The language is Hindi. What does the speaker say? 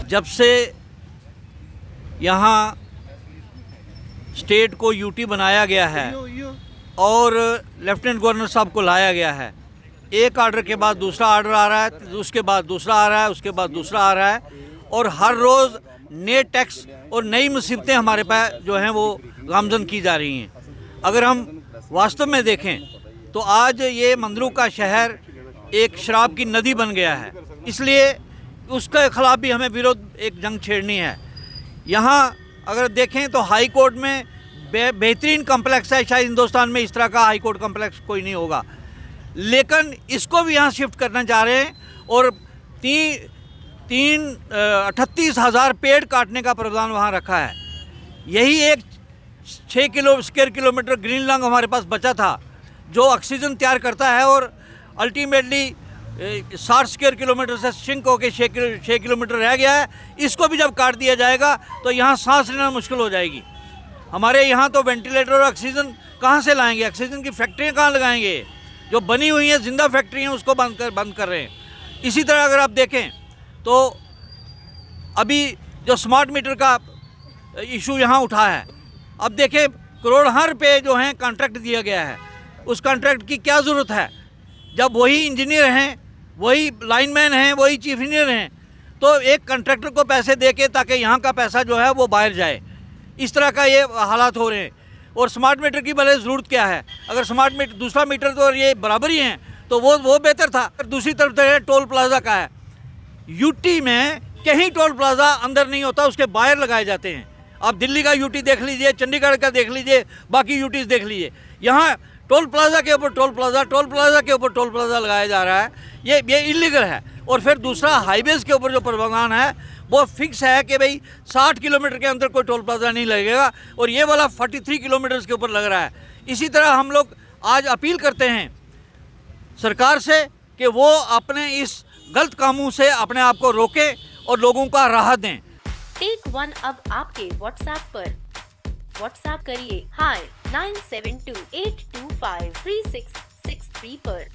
जब से यहाँ स्टेट को यूटी बनाया गया है और लेफ्टिनेंट गवर्नर साहब को लाया गया है, एक आर्डर के बाद दूसरा आर्डर आ रहा है, उसके बाद दूसरा आ रहा है, उसके बाद दूसरा आ रहा है, और हर रोज़ नए टैक्स और नई मुसीबतें हमारे पास जो हैं वो गामजन की जा रही हैं। अगर हम वास्तव में देखें तो आज ये मंदरू का शहर एक शराब की नदी बन गया है, इसलिए उसके खिलाफ भी हमें विरोध एक जंग छेड़नी है। यहाँ अगर देखें तो हाई कोर्ट में बेहतरीन कम्प्लेक्स है, शायद हिंदुस्तान में इस तरह का हाई कोर्ट कम्प्लेक्स कोई नहीं होगा, लेकिन इसको भी यहाँ शिफ्ट करना चाह रहे हैं और 38,000 पेड़ काटने का प्रावधान वहाँ रखा है। यही एक 6 स्क्वायर किलोमीटर ग्रीन लंग हमारे पास बचा था जो ऑक्सीजन तैयार करता है और अल्टीमेटली 60 स्क्वायर किलोमीटर से शिंक होकर 6 किलोमीटर रह गया है। इसको भी जब काट दिया जाएगा तो यहाँ सांस लेना मुश्किल हो जाएगी। हमारे यहाँ तो वेंटिलेटर और ऑक्सीजन कहाँ से लाएंगे? ऑक्सीजन की फैक्ट्रियाँ कहाँ लगाएंगे? जो बनी हुई हैं जिंदा फैक्ट्री हैं उसको बंद कर रहे हैं। इसी तरह अगर आप देखें तो अभी जो स्मार्ट मीटर का इशू यहाँ उठा है, अब देखें करोड़ हर पे जो है कॉन्ट्रैक्ट दिया गया है, उस कॉन्ट्रैक्ट की क्या ज़रूरत है जब वही इंजीनियर हैं, वही लाइनमैन हैं, वही चीफ इंजीनियर हैं, तो एक कॉन्ट्रैक्टर को पैसे दे के ताकि यहाँ का पैसा जो है वो बाहर जाए। इस तरह का ये हालात हो रहे हैं। और स्मार्ट मीटर की भले ज़रूरत क्या है? अगर स्मार्ट मीटर दूसरा मीटर तो ये बराबर ही हैं तो वो बेहतर था। दूसरी तरफ तो टोल प्लाजा का है, यूटी में कहीं टोल प्लाजा अंदर नहीं होता, उसके बाहर लगाए जाते हैं। आप दिल्ली का यूटी देख लीजिए, चंडीगढ़ का देख लीजिए, बाकी यूटीज देख लीजिए, यहाँ टोल प्लाजा के ऊपर टोल प्लाजा के ऊपर टोल प्लाजा लगाया जा रहा है। ये इलीगल है। और फिर दूसरा हाईवेज़ के ऊपर जो प्रावधान है वो फिक्स है कि भाई 60 किलोमीटर के अंदर कोई टोल प्लाजा नहीं लगेगा, और ये वाला 43 किलोमीटर के ऊपर लग रहा है। इसी तरह हम लोग आज अपील करते हैं सरकार से कि वो अपने इस गलत कामों से अपने आप को रोके और लोगों का राहत दें। टेक वन अब आपके व्हाट्सएप पर। व्हाट्सएप करिए हाय 9728253663 पर।